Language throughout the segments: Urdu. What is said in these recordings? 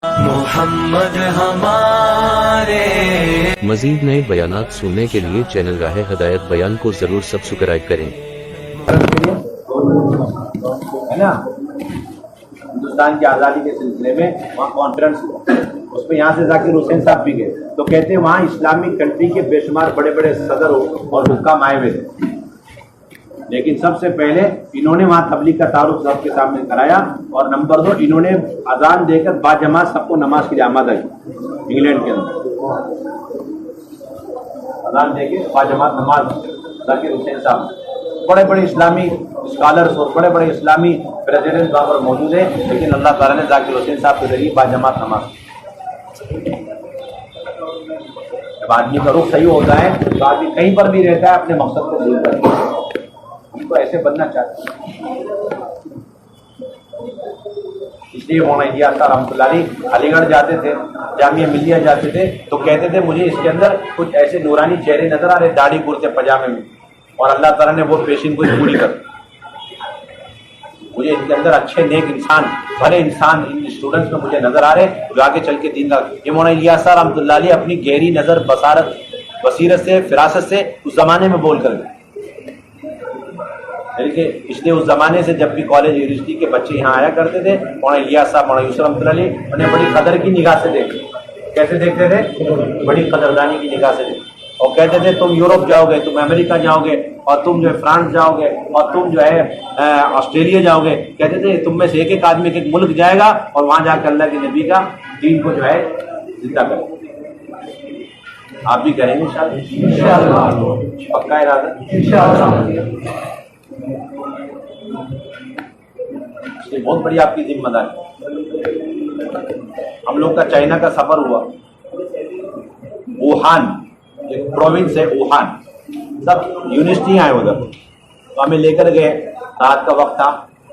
محمد ہمارے. مزید نئے بیانات سننے کے لیے چینل راہ ہدایت بیان کو ضرور سبسکرائب کریں. ہے نا، ہندوستان کی آزادی کے سلسلے میں وہاں کانفرنس ہوا، اس میں یہاں سے ذاکر حسین صاحب بھی گئے، تو کہتے ہیں وہاں اسلامک کنٹری کے بے شمار بڑے بڑے صدر اور حکام آئے ہوئے تھے، لیکن سب سے پہلے انہوں نے وہاں تبلیغ کا تعارف سب کے سامنے کرایا، اور نمبر 2 انہوں نے اذان دے کر باجماعت سب کو نماز کے لیے آمادہ کیا. انگلینڈ کے اندر اذان دے کے باجماعت نماز ذاکر حسین صاحب. بڑے بڑے اسلامی اسکالرس اور بڑے بڑے اسلامی پریزیڈنٹ وہاں پر موجود ہیں، لیکن اللہ تعالیٰ نے ذاکر حسین صاحب کے ذریعے باجماعت نماز. جب آدمی کا رخ صحیح ہوتا ہے تو آدمی کہیں پر بھی رہتا ہے اپنے مقصد کو بھول کر. ہم تو ایسے بننا چاہتے ہیں. اس لیے مولانا الیاس صاحب رحمۃ اللہ علیہ علی گڑھ جاتے تھے، جامعہ ملیہ جاتے تھے، تو کہتے تھے مجھے اس کے اندر کچھ ایسے نورانی چہرے نظر آ رہے داڑھی کرتے پاجامے میں، اور اللہ تعالیٰ نے وہ پیشین گوئی پوری کر. مجھے ان کے اندر اچھے نیک انسان، بھلے انسان ان اسٹوڈنٹس میں مجھے نظر آ رہے جو آگے چل کے دین دار. یہ مولانا الیاس صاحب رحمۃ اللہ علیہ اپنی گہری نظر، بصیرت سے، فراست سے اس زمانے میں بول کر گئے. اس لیے اس زمانے سے جب بھی کالج یونیورسٹی کے بچے یہاں آیا کرتے تھے، مولانا الیاس صاحب، مولانا یوسف رحمۃ اللہ علیہ انہیں بڑی قدر کی نگاہ سے دیکھتے. کیسے دیکھتے تھے؟ بڑی قدردانی کی نگاہ سے دیکھتے، اور کہتے تھے تم یورپ جاؤ گے، تم امریکہ جاؤ گے، اور تم جو ہے فرانس جاؤ گے، اور تم جو ہے آسٹریلیا جاؤ گے. کہتے تھے تم میں سے ایک ایک آدمی ایک ملک جائے گا اور وہاں جا کے اللہ کے نبی کا دین کو جو ہے زندہ کرے. آپ بھی کریں گے انشاءاللہ؟ پکا ارادہ انشاءاللہ. یہ بہت بڑی آپ کی ذمہ داری. ہم لوگ کا چائنا کا سفر ہوا، ووہان ایک پروونس ہے، ووہان، سب یونیورسٹی آئے ادھر، تو ہمیں لے کر گئے. رات کا وقت تھا،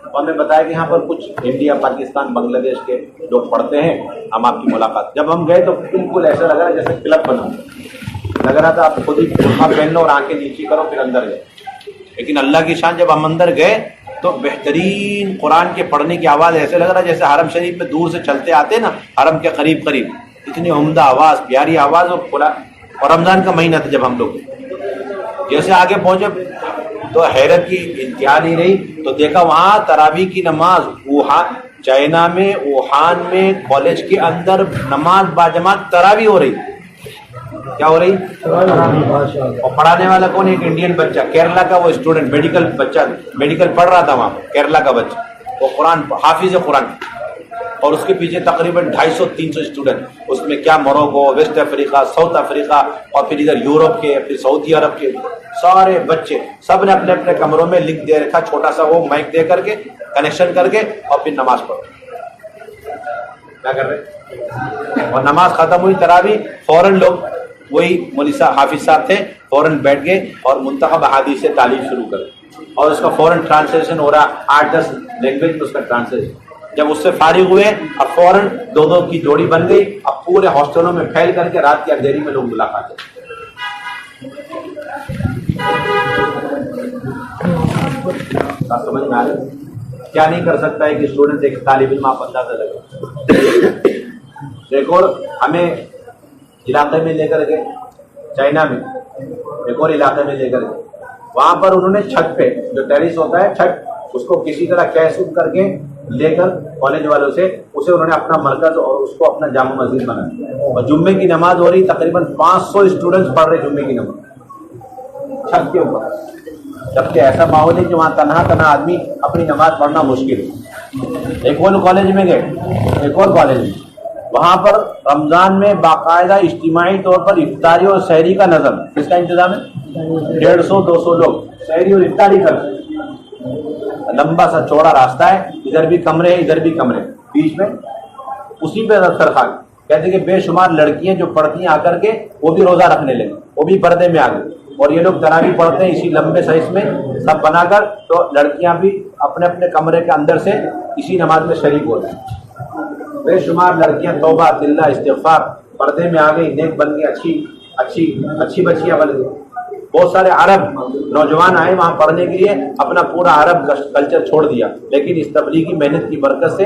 تو ہمیں بتایا کہ یہاں پر کچھ انڈیا، پاکستان، بنگلہ دیش کے لوگ پڑھتے ہیں، ہم آپ کی ملاقات. جب ہم گئے تو بالکل ایسا لگ رہا جیسے کلب بنا لگ رہا تھا. آپ خود ہی برقع پہن لو اور آنکھیں نیچی کرو پھر اندر گئے. لیکن اللہ کی شان، جب ہم اندر گئے تو بہترین قرآن کے پڑھنے کی آواز ایسے لگ رہا جیسے حرم شریف میں دور سے چلتے آتے نا، حرم کے قریب قریب، اتنی عمدہ آواز، پیاری آواز. اور رمضان کا مہینہ تھا. جب ہم لوگ جیسے آگے پہنچے تو حیرت کی انتہا نہیں رہی، تو دیکھا وہاں تراویح کی نماز، ووہان چائنا میں، ووہان میں کالج کے اندر نماز باجماعت تراویح ہو رہی. کیا ہو رہی؟ اور پڑھانے والا کون؟ ایک انڈین بچہ، کیرلا کا وہ اسٹوڈنٹ، میڈیکل بچہ، میڈیکل پڑھ رہا تھا وہاں، کیرلا کا بچہ، وہ قرآن حافظ قرآن. اور اس کے پیچھے تقریباً 250-300 اسٹوڈنٹ. اس میں کیا موروکو، ویسٹ افریقہ، ساؤتھ افریقہ، اور پھر ادھر یورپ کے، پھر سعودی عرب کے سارے بچے. سب نے اپنے اپنے کمروں میں لنک دے رکھا، چھوٹا سا وہ مائک دے کر کے کنیکشن کر کے، اور پھر نماز پڑھو. کیا کر رہے؟ اور نماز ختم ہوئی تراویح، فوراً لوگ، وہی مولوی صاحب حافظ صاحب تھے، فوراً بیٹھ گئے اور منتخب احادیث سے تعلیم شروع کر. اور اس کا فوراً ٹرانسلیشن ہو رہا، 8-10 لینگویج میں اس کا ٹرانسلیشن. جب اس سے فارغ ہوئے، اب فوراً 2-2 کی جوڑی بن گئی. اب پورے ہاسٹلوں میں پھیل کر کے رات کی اندھیری میں لوگ ملاقات کرتے. سمجھ میں آ رہا ہے کیا نہیں کر سکتا ہے کہ اسٹوڈنٹ ایک طالب علم آپ اندازہ لگے. ایک اور ہمیں علاقے میں لے کر گئے، چائنا میں ایک اور علاقے میں لے کر گئے. وہاں پر انہوں نے چھت پہ جو ٹیرس ہوتا ہے، چھت، اس کو کسی طرح کیش کر کے لے کر کالج والوں سے اسے انہوں نے اپنا مرکز اور اس کو اپنا جامع مسجد بنایا. اور جمعے کی نماز ہو رہی، تقریباً 500 اسٹوڈنٹس پڑھ رہے جمعے کی نماز چھت کے اوپر. جبکہ ایسا ماحول ہے کہ وہاں تنہا آدمی اپنی نماز پڑھنا مشکل ہے. ایک اور کالج میں گئے، ایک اور کالج میں، وہاں پر رمضان میں باقاعدہ اجتماعی طور پر افطاری اور سحری کا نظم. کس کا انتظام ہے؟ 150-200 لوگ سحری اور افطاری کر. لمبا سا چوڑا راستہ ہے، ادھر بھی کمرے ہیں، ادھر بھی کمرے، بیچ میں اسی پہ دسترخوان. کہتے کہ بے شمار لڑکیاں جو پڑھتی ہیں آ کر کے وہ بھی روزہ رکھنے لگی، وہ بھی پردے میں آ گئی. اور یہ لوگ تراویح پڑھتے ہیں اسی لمبے سائز میں سب بنا کر. تو لڑکیاں بھی اپنے اپنے کمرے کے اندر سے اسی نماز میں شریک ہوتے ہیں. بے شمار لڑکیاں توبہ اللہ استغفار پردے میں آ گئی، نیک بن گئی، اچھی بچیاں بن گئی. بہت سارے عرب نوجوان آئے وہاں پڑھنے کے لیے، اپنا پورا عرب کلچر چھوڑ دیا، لیکن اس تبلیغی محنت کی برکت سے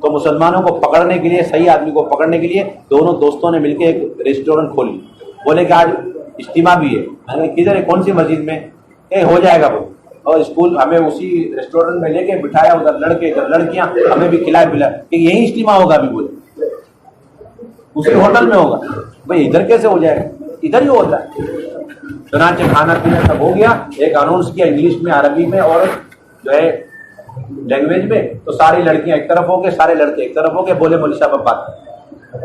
تو مسلمانوں کو پکڑنے کے لیے, صحیح آدمی کو پکڑنے کے لیے دونوں دوستوں نے مل کے ایک ریسٹورینٹ کھولی. بولے کہ آج اجتماع بھی ہے. میں نے کدھر ہے, کون سی مسجد میں؟ ہو جائے گا وہ. اور اسکول ہمیں اسی ریسٹورینٹ میں لے کے بٹھایا, ادھر لڑکے ادھر لڑکیاں, ہمیں بھی کھلائے پلائے کہ یہی اجتماع ہوگا. بھی بولے اسی ہوٹل میں ہوگا. بھائی ادھر کیسے ہو جائے گا, ادھر ہی ہوتا ہے. چنانچہ کھانا پینا سب ہو گیا. ایک اناؤنس کیا انگلش میں, عربی میں اور جو ہے لینگویج میں. تو ساری لڑکیاں ایک طرف ہو گئے, سارے لڑکے ایک طرف ہو گئے. بولے مولوی صاحب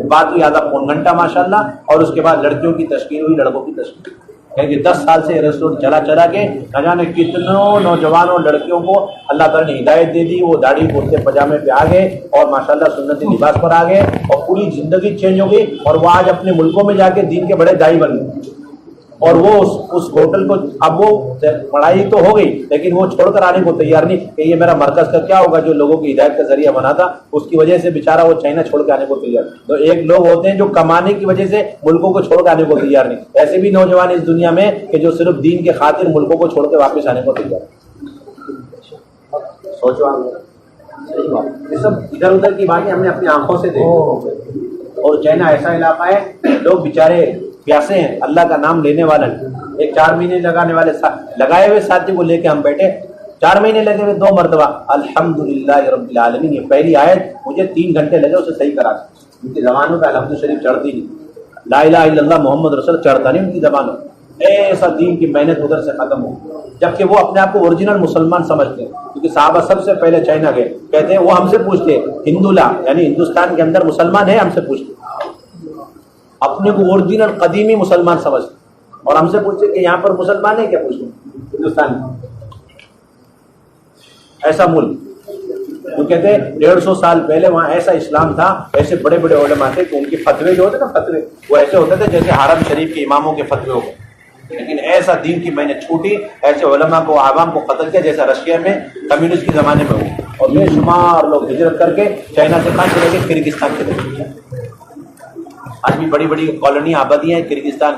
بات ہوئی آدھا پون گھنٹہ ماشاءاللہ. اور اس کے بعد لڑکیوں کی تشکیل ہوئی, لڑکوں کی تشکیل. کہ 10 سال سے ریسٹورینٹ چلا کے نہ جانے کتنوں نوجوانوں لڑکیوں کو اللہ تعالیٰ نے ہدایت دے دی. وہ داڑھی کرتے پجامے پہ آ گئے اور ماشاءاللہ سنتی لباس پر آ گئے اور پوری زندگی چینج ہو گئی. اور وہ آج اپنے ملکوں میں جا کے دین کے بڑے داعی بن گئے. اور وہ اس ہوٹل کو, اب وہ پڑھائی تو ہو گئی لیکن وہ چھوڑ کر آنے کو تیار نہیں کہ یہ میرا مرکز کا کیا ہوگا جو لوگوں کی ہدایت کا ذریعہ بنا تھا. اس کی وجہ سے بیچارہ وہ چائنا چھوڑ کے آنے کو تیار. تو ایک لوگ ہوتے ہیں جو کمانے کی وجہ سے ملکوں کو چھوڑ کے آنے کو تیار نہیں. ایسے بھی نوجوان اس دنیا میں کہ جو صرف دین کے خاطر ملکوں کو چھوڑ کے واپس آنے کو تیار. سوچو یہ سب ادھر ادھر کی باتیں ہم نے اپنی آنکھوں سے دیکھی. اور چائنا ایسا علاقہ ہے لوگ بیچارے پیاسے ہیں, اللہ کا نام لینے والا نہیں. ایک 4 مہینے لگانے والے لگائے ہوئے ساتھی کو لے کے ہم بیٹھے, 4 مہینے لگے ہوئے 2 مرتبہ الحمدللہ رب العالمین. یہ پہلی آیت مجھے 3 گھنٹے لگے اسے صحیح کرا. ان کی زبانوں پہ الحمد شریف چڑھتی نہیں, لا الہ الا اللہ محمد رسول چڑھتا نہیں ان کی زبانوں. ایسا دین کی محنت ادھر سے ختم ہو, جبکہ وہ اپنے آپ کو اوریجنل مسلمان سمجھتے ہیں. کیونکہ صحابہ سب سے پہلے چائنا گئے, کہتے ہیں وہ ہم سے پوچھتے ہندولا یعنی ہندوستان کے اندر مسلمان ہے, ہم سے پوچھتے اپنے کو اوریجنل قدیمی مسلمان سمجھتے. اور ہم سے پوچھتے کہ یہاں پر مسلمان ہے کیا, پوچھتے ہندوستان میں ایسا ملک. وہ کہتے ہیں 150 سال پہلے وہاں ایسا اسلام تھا, ایسے بڑے بڑے علماء تھے کہ ان کے فتوے جو ہوتے نا, فتوے وہ ایسے ہوتے تھے جیسے حرم شریف کے اماموں کے فتوے ہو گئے. لیکن ایسا دین کی میں نے چھوٹی, ایسے علماء کو عوام کو قتل کیا جیسا رشیا میں کمیونسٹ کے زمانے میں ہو. اور بے شمار لوگ ہجرت کر کے چائنا سے کہاں چلے گئے, کرگستان چلے گئے. آج بھی بڑی بڑی کالونی آبادیاں ہیں کرگستان.